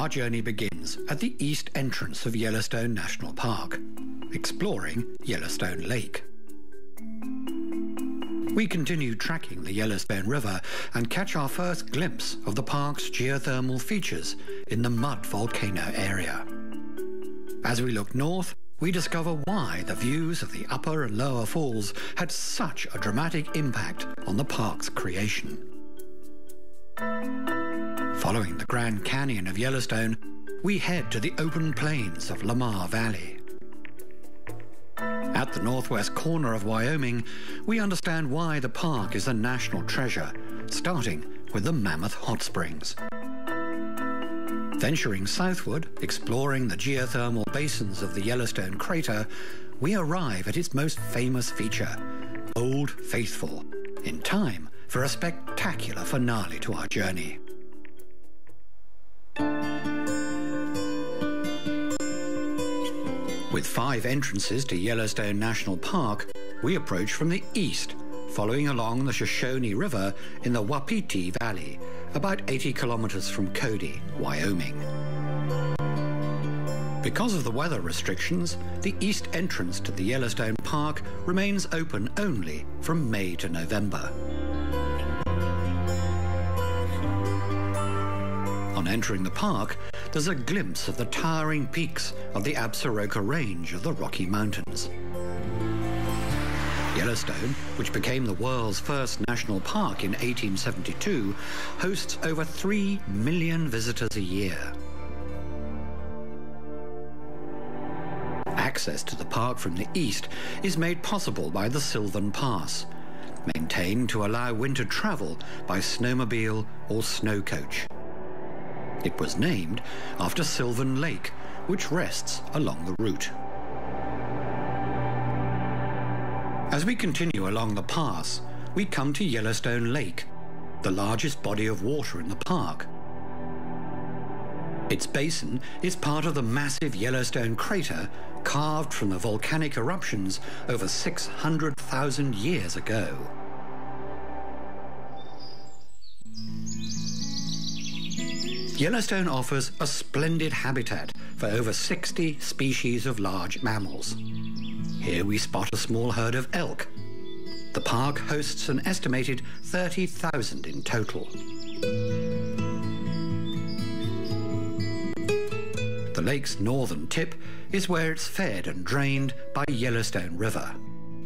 Our journey begins at the east entrance of Yellowstone National Park, exploring Yellowstone Lake. We continue tracking the Yellowstone River and catch our first glimpse of the park's geothermal features in the Mud Volcano area. As we look north, we discover why the views of the upper and lower falls had such a dramatic impact on the park's creation. Following the Grand Canyon of Yellowstone, we head to the open plains of Lamar Valley. At the northwest corner of Wyoming, we understand why the park is a national treasure, starting with the Mammoth Hot Springs. Venturing southward, exploring the geothermal basins of the Yellowstone crater, we arrive at its most famous feature, Old Faithful, in time for a spectacular finale to our journey. With 5 entrances to Yellowstone National Park, we approach from the east, following along the Shoshone River in the Wapiti Valley, about 80 kilometers from Cody, Wyoming. Because of the weather restrictions, the east entrance to the Yellowstone Park remains open only from May to November. On entering the park, there's a glimpse of the towering peaks of the Absaroka Range of the Rocky Mountains. Yellowstone, which became the world's first national park in 1872, hosts over 3 million visitors a year. Access to the park from the east is made possible by the Sylvan Pass, maintained to allow winter travel by snowmobile or snow coach. It was named after Sylvan Lake, which rests along the route. As we continue along the pass, we come to Yellowstone Lake, the largest body of water in the park. Its basin is part of the massive Yellowstone crater carved from the volcanic eruptions over 600,000 years ago. Yellowstone offers a splendid habitat for over 60 species of large mammals. Here we spot a small herd of elk. The park hosts an estimated 30,000 in total. The lake's northern tip is where it's fed and drained by Yellowstone River.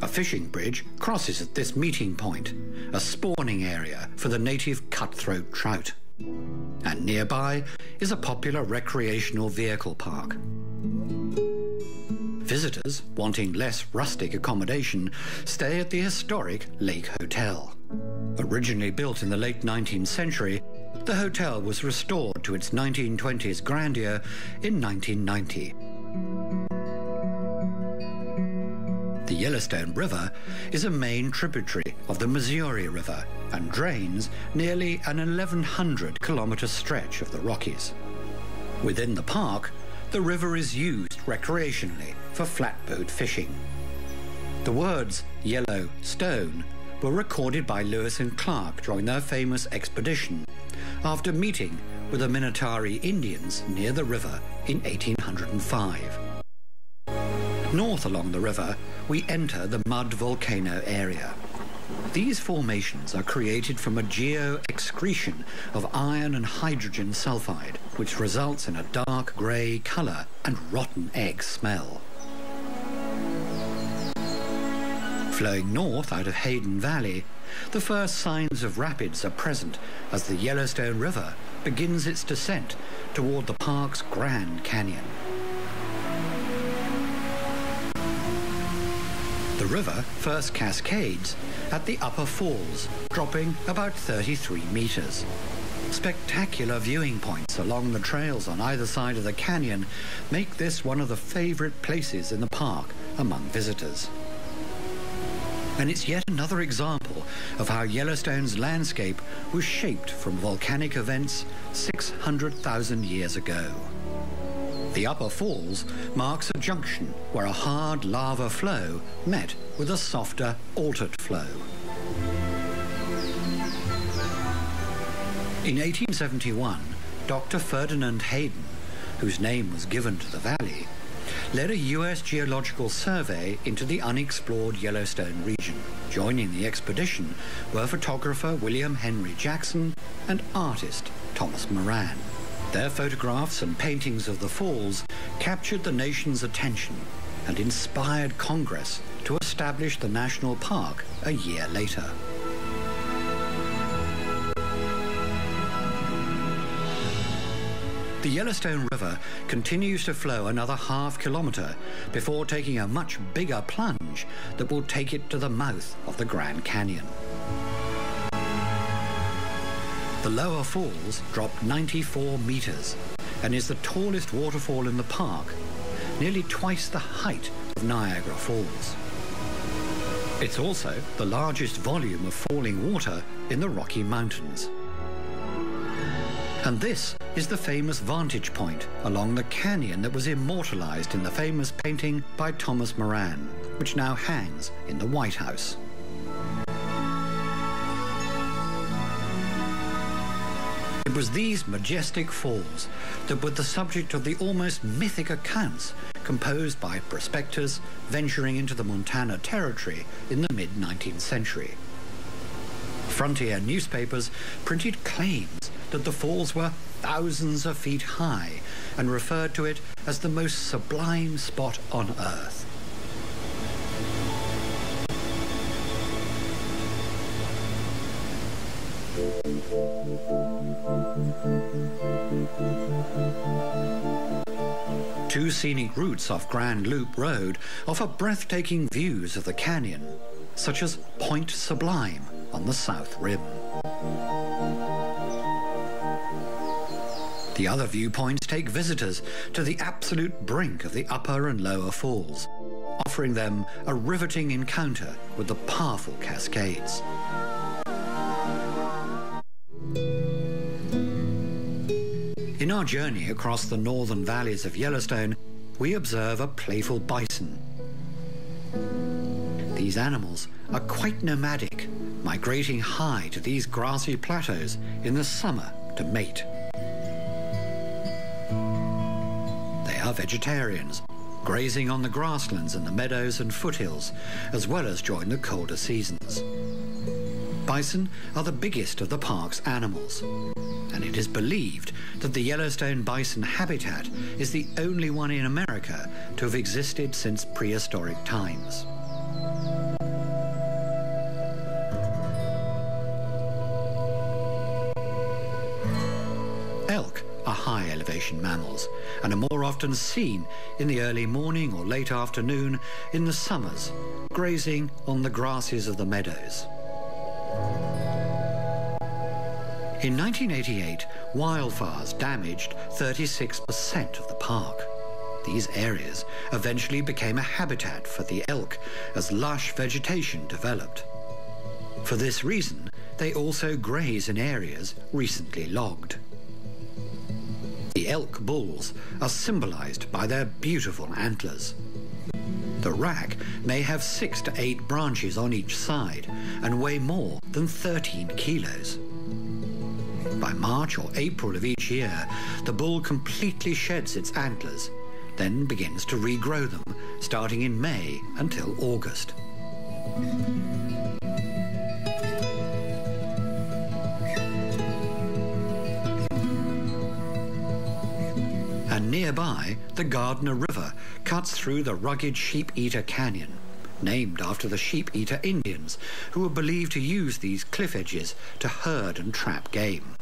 A fishing bridge crosses at this meeting point, a spawning area for the native cutthroat trout. And nearby is a popular recreational vehicle park. Visitors wanting less rustic accommodation stay at the historic Lake Hotel. Originally built in the late 19th century, the hotel was restored to its 1920s grandeur in 1990. The Yellowstone River is a main tributary of the Missouri River and drains nearly an 1,100-kilometer stretch of the Rockies. Within the park, the river is used recreationally for flatboat fishing. The words Yellowstone were recorded by Lewis and Clark during their famous expedition after meeting with the Minotari Indians near the river in 1805. North along the river, we enter the Mud Volcano area. These formations are created from a geo-excretion of iron and hydrogen sulfide, which results in a dark grey colour and rotten egg smell. Flowing north out of Hayden Valley, the first signs of rapids are present as the Yellowstone River begins its descent toward the park's Grand Canyon. The river first cascades at the upper falls, dropping about 33 meters. Spectacular viewing points along the trails on either side of the canyon make this one of the favorite places in the park among visitors. And it's yet another example of how Yellowstone's landscape was shaped from volcanic events 600,000 years ago. The upper falls marks a junction where a hard lava flow met with a softer, altered flow. In 1871, Dr. Ferdinand Hayden, whose name was given to the valley, led a U.S. geological survey into the unexplored Yellowstone region. Joining the expedition were photographer William Henry Jackson and artist Thomas Moran. Their photographs and paintings of the falls captured the nation's attention and inspired Congress to establish the national park a year later. The Yellowstone River continues to flow another half kilometre before taking a much bigger plunge that will take it to the mouth of the Grand Canyon. The lower falls drop 94 metres and is the tallest waterfall in the park, nearly twice the height of Niagara Falls. It's also the largest volume of falling water in the Rocky Mountains. And this is the famous vantage point along the canyon that was immortalized in the famous painting by Thomas Moran, which now hangs in the White House. It was these majestic falls that were the subject of the almost mythic accounts composed by prospectors venturing into the Montana Territory in the mid-19th century. Frontier newspapers printed claims that the falls were thousands of feet high and referred to it as the most sublime spot on Earth. Two scenic routes off Grand Loop Road offer breathtaking views of the canyon, such as Point Sublime on the South Rim. The other viewpoints take visitors to the absolute brink of the upper and lower falls, offering them a riveting encounter with the powerful cascades. In our journey across the northern valleys of Yellowstone, we observe a playful bison. These animals are quite nomadic, migrating high to these grassy plateaus in the summer to mate. They are vegetarians, grazing on the grasslands and the meadows and foothills, as well as during the colder seasons. Bison are the biggest of the park's animals, and it is believed that the Yellowstone bison habitat is the only one in America to have existed since prehistoric times. Elk are high-elevation mammals and are more often seen in the early morning or late afternoon in the summers, grazing on the grasses of the meadows. In 1988, wildfires damaged 36% of the park. These areas eventually became a habitat for the elk as lush vegetation developed. For this reason, they also graze in areas recently logged. The elk bulls are symbolized by their beautiful antlers. The rack may have 6 to 8 branches on each side and weigh more than 13 kilos. By March or April of each year, the bull completely sheds its antlers, then begins to regrow them, starting in May until August. And nearby, the Gardner River cuts through the rugged Sheep-Eater Canyon, named after the Sheep-Eater Indians, who were believed to use these cliff edges to herd and trap game.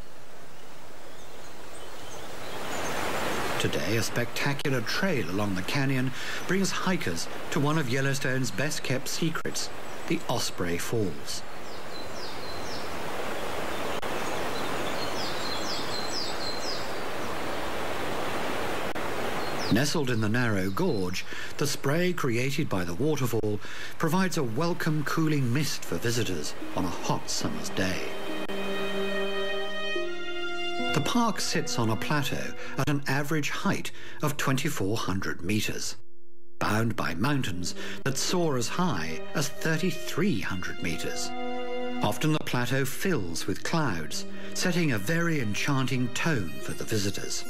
Today, a spectacular trail along the canyon brings hikers to one of Yellowstone's best-kept secrets, the Osprey Falls. Nestled in the narrow gorge, the spray created by the waterfall provides a welcome cooling mist for visitors on a hot summer's day. The park sits on a plateau at an average height of 2,400 meters, bound by mountains that soar as high as 3,300 meters. Often the plateau fills with clouds, setting a very enchanting tone for the visitors.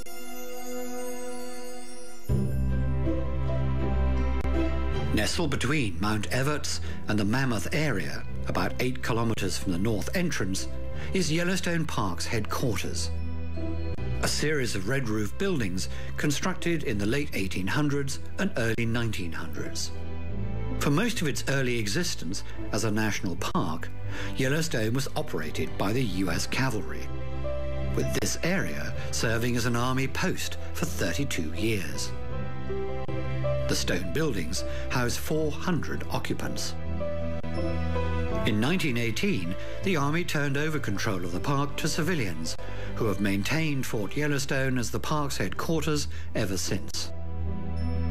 Nestled between Mount Everts and the Mammoth area, about 8 kilometers from the north entrance, is Yellowstone Park's headquarters. A series of red-roof buildings constructed in the late 1800s and early 1900s. For most of its early existence as a national park, Yellowstone was operated by the US Cavalry, with this area serving as an army post for 32 years. The stone buildings house 400 occupants. In 1918, the Army turned over control of the park to civilians, who have maintained Fort Yellowstone as the park's headquarters ever since.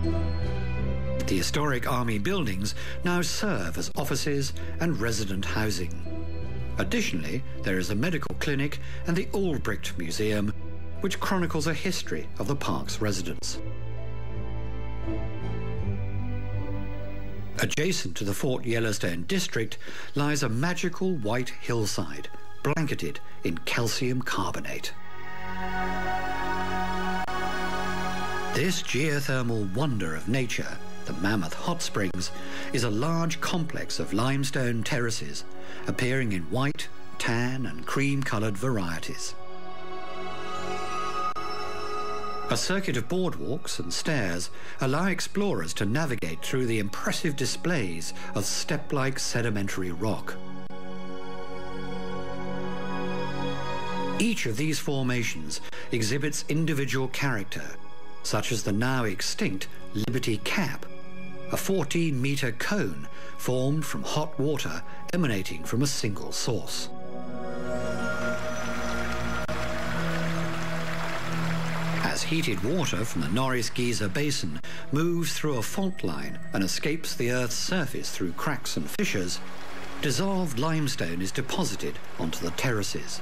The historic Army buildings now serve as offices and resident housing. Additionally, there is a medical clinic and the Albrecht Museum, which chronicles a history of the park's residents. Adjacent to the Fort Yellowstone district lies a magical white hillside, blanketed in calcium carbonate. This geothermal wonder of nature, the Mammoth Hot Springs, is a large complex of limestone terraces, appearing in white, tan and cream-colored varieties. A circuit of boardwalks and stairs allow explorers to navigate through the impressive displays of step-like sedimentary rock. Each of these formations exhibits individual character, such as the now extinct Liberty Cap, a 14-meter cone formed from hot water emanating from a single source. As heated water from the Norris Geyser Basin moves through a fault line and escapes the Earth's surface through cracks and fissures, dissolved limestone is deposited onto the terraces.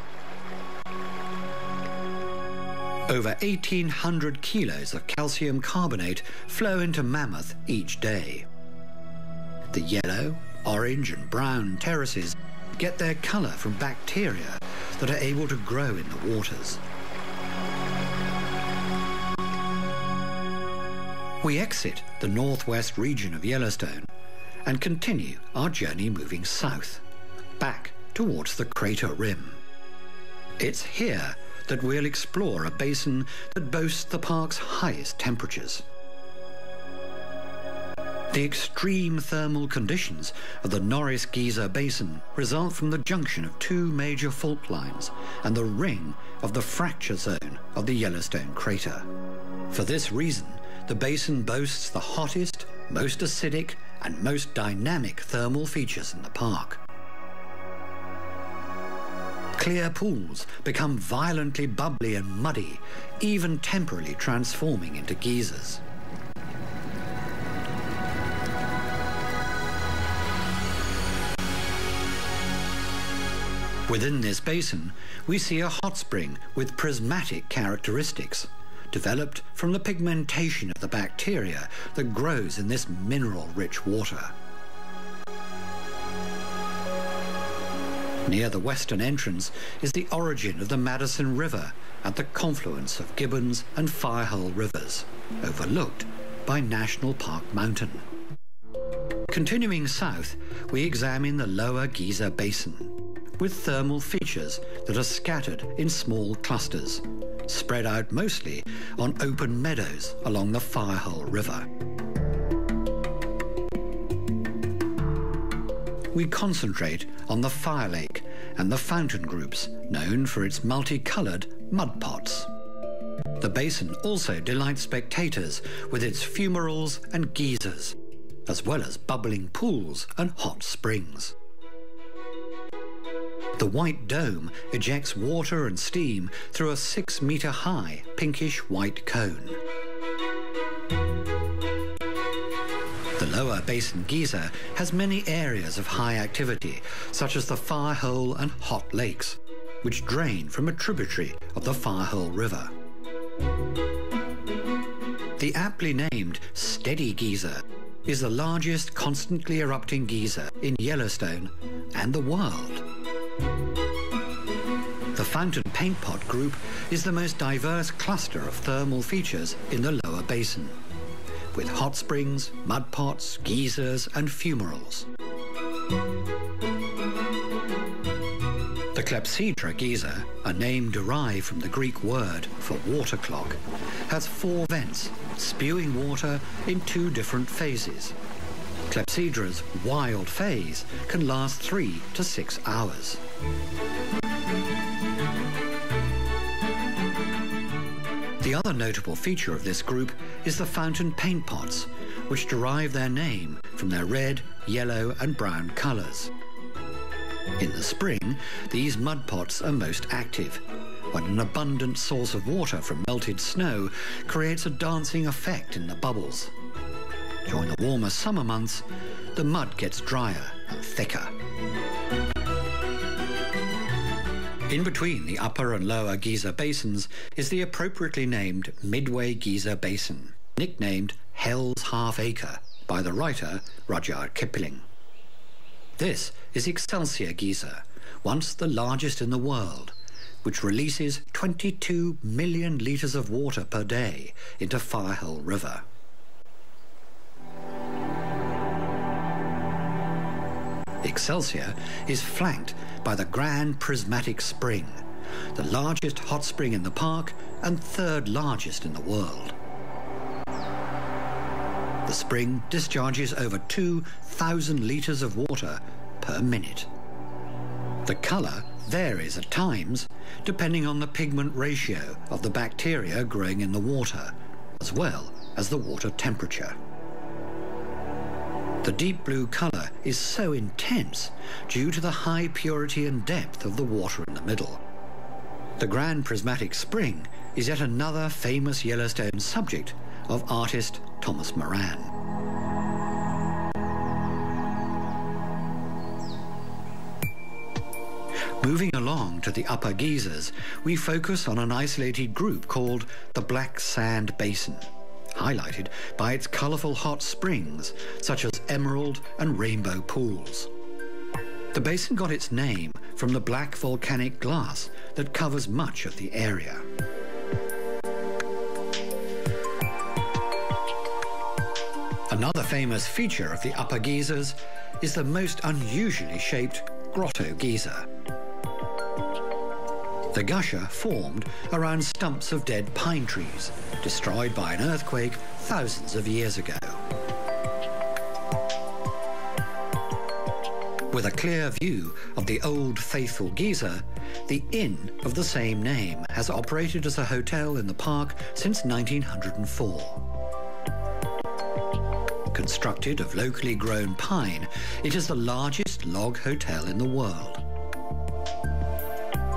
Over 1,800 kilos of calcium carbonate flow into Mammoth each day. The yellow, orange and brown terraces get their color from bacteria that are able to grow in the waters. We exit the northwest region of Yellowstone and continue our journey moving south, back towards the crater rim. It's here that we'll explore a basin that boasts the park's highest temperatures. The extreme thermal conditions of the Norris Geyser Basin result from the junction of two major fault lines and the ring of the fracture zone of the Yellowstone crater. For this reason, the basin boasts the hottest, most acidic, and most dynamic thermal features in the park. Clear pools become violently bubbly and muddy, even temporarily transforming into geysers. Within this basin, we see a hot spring with prismatic characteristics, developed from the pigmentation of the bacteria that grows in this mineral-rich water. Near the western entrance is the origin of the Madison River at the confluence of Gibbons and Firehole rivers, overlooked by National Park Mountain. Continuing south, we examine the lower Geyser Basin, with thermal features that are scattered in small clusters, spread out mostly on open meadows along the Firehole River. We concentrate on the Fire Lake and the fountain groups, known for its multicolored mud pots. The basin also delights spectators with its fumaroles and geysers, as well as bubbling pools and hot springs. The White Dome ejects water and steam through a 6-meter-high pinkish-white cone. The lower basin geyser has many areas of high activity, such as the Firehole and Hot Lakes, which drain from a tributary of the Firehole River. The aptly named Steady Geyser is the largest constantly erupting geyser in Yellowstone and the world. The fountain paint pot group is the most diverse cluster of thermal features in the lower basin, with hot springs, mud pots, geysers and fumaroles. The Clepsydra geyser, a name derived from the Greek word for water clock, has 4 vents, spewing water in 2 different phases. Clepsydra's wild phase can last 3 to 6 hours. The other notable feature of this group is the fountain paint pots, which derive their name from their red, yellow and brown colours. In the spring, these mud pots are most active, when an abundant source of water from melted snow creates a dancing effect in the bubbles. During the warmer summer months, the mud gets drier and thicker. In between the upper and lower geyser basins is the appropriately named Midway Geyser Basin, nicknamed Hell's Half Acre by the writer Rudyard Kipling. This is Excelsior Geyser, once the largest in the world, which releases 22 million litres of water per day into Firehole River. Excelsior is flanked by the Grand Prismatic Spring, the largest hot spring in the park and 3rd largest in the world. The spring discharges over 2,000 litres of water per minute. The colour varies at times, depending on the pigment ratio of the bacteria growing in the water, as well as the water temperature. The deep blue colour is so intense due to the high purity and depth of the water in the middle. The Grand Prismatic Spring is yet another famous Yellowstone subject of artist Thomas Moran. Moving along to the upper geysers, we focus on an isolated group called the Black Sand Basin, highlighted by its colourful hot springs such as emerald and rainbow pools. The basin got its name from the black volcanic glass that covers much of the area. Another famous feature of the upper geysers is the most unusually shaped grotto geyser. The gusher formed around stumps of dead pine trees, destroyed by an earthquake thousands of years ago. With a clear view of the Old Faithful geyser, the inn of the same name has operated as a hotel in the park since 1904. Constructed of locally grown pine, it is the largest log hotel in the world.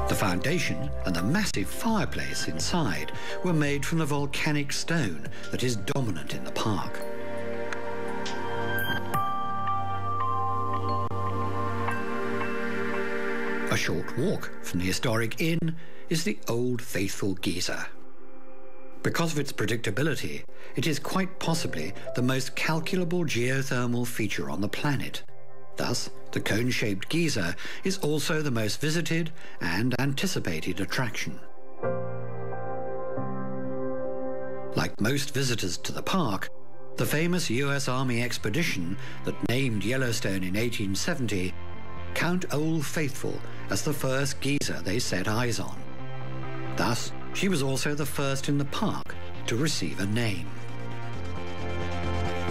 The foundation and the massive fireplace inside were made from the volcanic stone that is dominant in the park. A short walk from the historic inn is the Old Faithful geyser. Because of its predictability, it is quite possibly the most calculable geothermal feature on the planet. Thus, the cone-shaped geyser is also the most visited and anticipated attraction. Like most visitors to the park, the famous US Army expedition that named Yellowstone in 1870 count Old Faithful as the first geyser they set eyes on. Thus, she was also the first in the park to receive a name.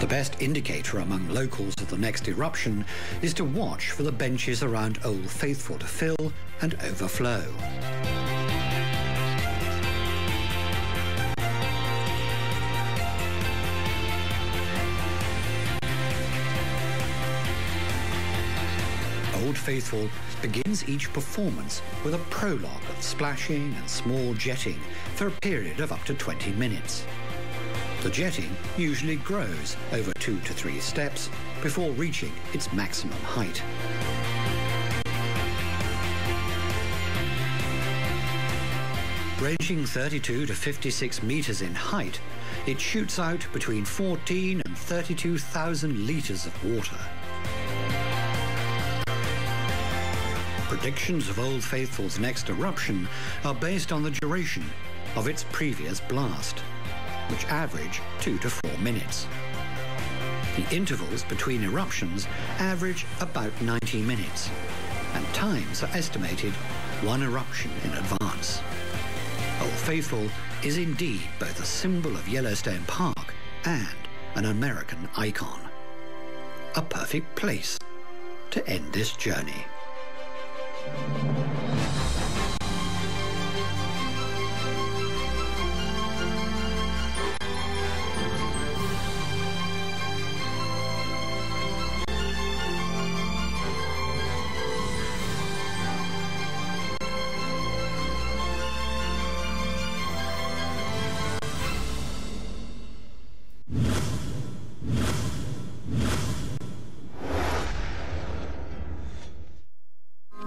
The best indicator among locals of the next eruption is to watch for the benches around Old Faithful to fill and overflow. Old Faithful begins each performance with a prologue of splashing and small jetting for a period of up to 20 minutes. The jetting usually grows over 2 to 3 steps before reaching its maximum height. Ranging 32 to 56 meters in height, it shoots out between 14 and 32,000 liters of water. predictions of Old Faithful's next eruption are based on the duration of its previous blast, which average 2 to 4 minutes. The intervals between eruptions average about 90 minutes, and times are estimated 1 eruption in advance. Old Faithful is indeed both a symbol of Yellowstone Park and an American icon. A perfect place to end this journey.